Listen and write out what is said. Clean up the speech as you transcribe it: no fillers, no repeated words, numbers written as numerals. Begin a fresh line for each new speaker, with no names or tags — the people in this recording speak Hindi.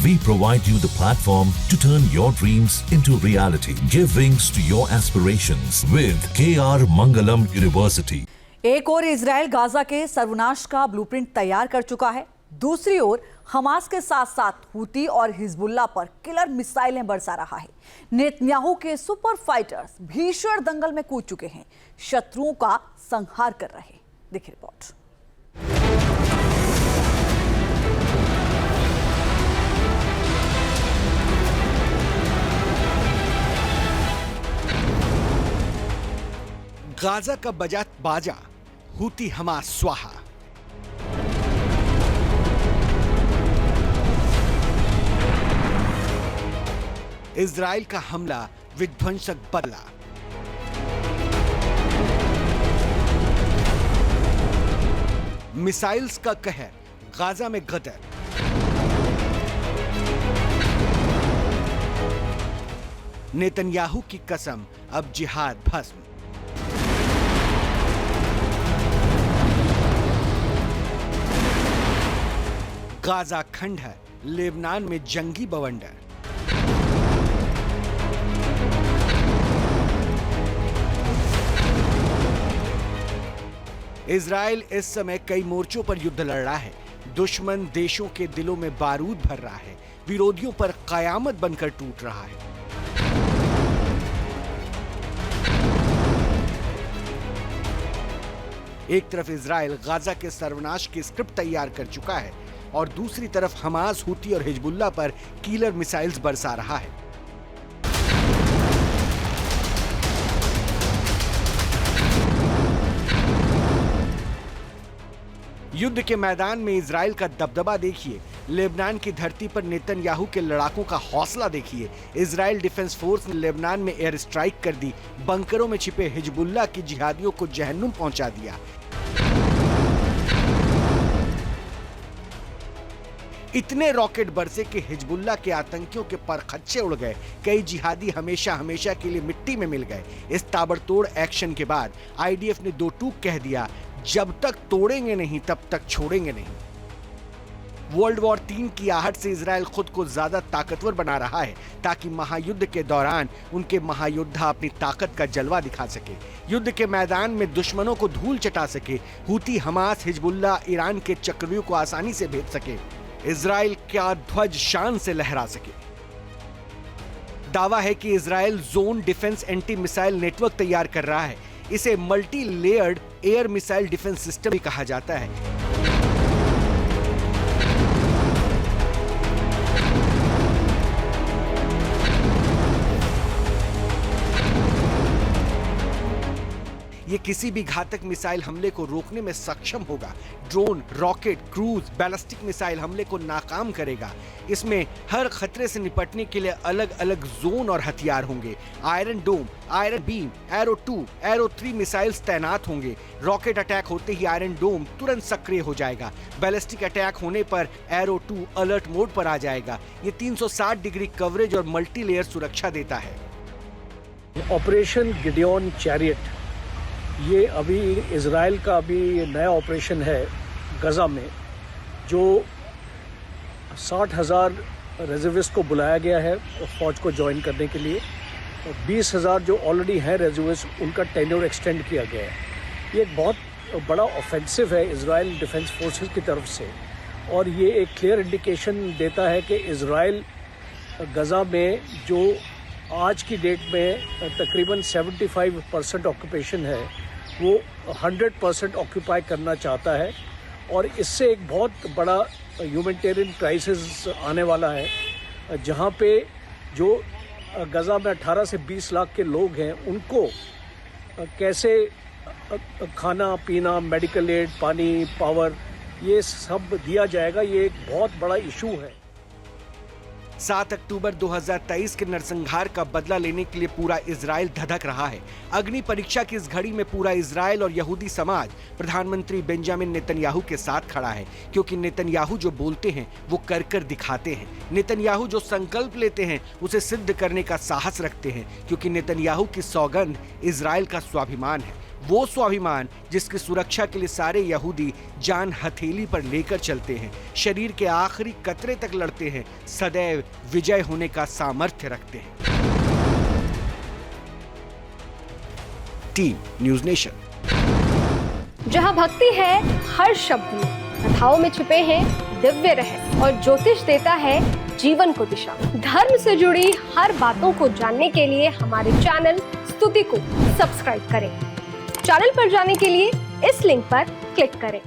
We provide you the platform to turn your dreams into reality. Give wings to your aspirations with KR Mangalam University.
एक और इजराइल गाजा के सर्वनाश का ब्लूप्रिंट तैयार कर चुका है। दूसरी ओर हमास के साथ साथ हूती और हिजबुल्लाह पर किलर मिसाइलें बरसा रहा है। नेतन्याहू के सुपर फाइटर्स भीषण दंगल में कूद चुके हैं, शत्रुओं का संहार कर रहे हैं। देखिए रिपोर्ट।
गाजा का बजा बाजा, हूती हमास स्वाहा। इजराइल का हमला विध्वंसक बदला। मिसाइल्स का कहर, गाजा में गदर। नेतन्याहू की कसम, अब जिहाद भस्म। गाजा खंडहर, लेबनान में जंगी बवंडर। इजराइल इस समय कई मोर्चों पर युद्ध लड़ रहा है। दुश्मन देशों के दिलों में बारूद भर रहा है, विरोधियों पर कयामत बनकर टूट रहा है। एक तरफ इजराइल गाजा के सर्वनाश की स्क्रिप्ट तैयार कर चुका है और दूसरी तरफ हमास, हूती और हिजबुल्लाह पर कीलर मिसाइल्स बरसा रहा है। युद्ध के मैदान में इजराइल का दबदबा देखिए, लेबनान की धरती पर नेतन्याहू के लड़ाकों का हौसला देखिए। इजराइल डिफेंस फोर्स ने लेबनान में एयर स्ट्राइक कर दी, बंकरों में छिपे हिजबुल्लाह की जिहादियों को जहन्नुम पहुंचा दिया। इतने रॉकेट बरसे कि हिजबुल्लाह के आतंकियों के पर खच्चे उड़ गए। कई जिहादी हमेशा हमेशा के लिए मिट्टी में मिल गए। इस ताबड़तोड़ एक्शन के बाद आईडीएफ ने दो टूक कह दिया, जब तक तोड़ेंगे नहीं तब तक छोड़ेंगे नहीं। वर्ल्ड वॉर 3 की आहट से इजराइल खुद को ज्यादा ताकतवर बना रहा है ताकि महायुद्ध के दौरान उनके महायोद्धा अपनी ताकत का जलवा दिखा सके, युद्ध के मैदान में दुश्मनों को धूल चटा सके, हूती, हमास, हिजबुल्लाह, ईरान के चक्रव्यूह को आसानी से भेद सके, इजराइल का ध्वज शान से लहरा सके। दावा है कि Israel zone defence anti missile network तैयार कर रहा है। इसे multi layered air missile defence system भी कहा जाता है। ये किसी भी घातक मिसाइल हमले को रोकने में सक्षम होगा। Drone, rocket, cruise, ballistic missile हमले को नाकाम करेगा। इसमें हर खतरे से निपटने के लिए अलग अलग जोन और हथियार होंगे। Iron Dome, Iron Beam, Arrow 2, Arrow 3 missiles तैनात होंगे। रॉकेट अटैक होते ही आयरन डोम तुरंत सक्रिय हो जाएगा। बैलिस्टिक अटैक होने पर एरो 2 अलर्ट मोड पर आ जाएगा। ये 360 डिग्री कवरेज और मल्टी लेयर सुरक्षा देता है।
ऑपरेशन गिडियन चैरियट, ये अभी इजराइल का अभी नया ऑपरेशन है गजा में, जो 60,000 रिजर्विस्ट को बुलाया गया है फौज को ज्वाइन करने के लिए, और 20,000 जो ऑलरेडी हैं रिजर्विस्ट, उनका टेन्योर एक्सटेंड किया गया है। ये एक बहुत बड़ा ऑफेंसिव है इजराइल डिफेंस फोर्सेस की तरफ से, और ये एक क्लियर इंडिकेशन देता है कि इजराइल गजा में जो आज की डेट में तकरीबन 75% ऑक्यूपेशन है, वो 100% ऑक्यूपाई करना चाहता है, और इससे एक बहुत बड़ा ह्यूमैनिटेरियन क्राइसिस आने वाला है, जहाँ पे जो गजा में 18 से 20 लाख के लोग हैं, उनको कैसे खाना पीना, मेडिकल एड, पानी, पावर, ये सब दिया जाएगा। ये एक बहुत बड़ा इशू है।
7 अक्टूबर 2023 के नरसंहार का बदला लेने के लिए पूरा इजराइल धधक रहा है। अग्नि परीक्षा की इस घड़ी में पूरा इजराइल और यहूदी समाज प्रधानमंत्री बेंजामिन नेतन्याहू के साथ खड़ा है, क्योंकि नेतन्याहू जो बोलते हैं वो कर दिखाते हैं। नेतन्याहू जो संकल्प लेते हैं उसे सिद्ध करने का साहस रखते हैं, क्योंकि नेतन्याहू की सौगंध इजराइल का स्वाभिमान है। वो स्वाभिमान जिसकी सुरक्षा के लिए सारे यहूदी जान हथेली पर लेकर चलते हैं, शरीर के आखिरी कतरे तक लड़ते हैं, सदैव विजय होने का सामर्थ्य रखते हैं। Team news nation.
जहां भक्ति है हर शब्द में, कथाओं में छुपे हैं दिव्य रहस्य और ज्योतिष देता है जीवन को दिशा। धर्म से जुड़ी हर बातों को जानने के लिए हमारे चैनल स्तुति को सब्सक्राइब करें। चैनल पर जाने के लिए इस लिंक पर क्लिक करें।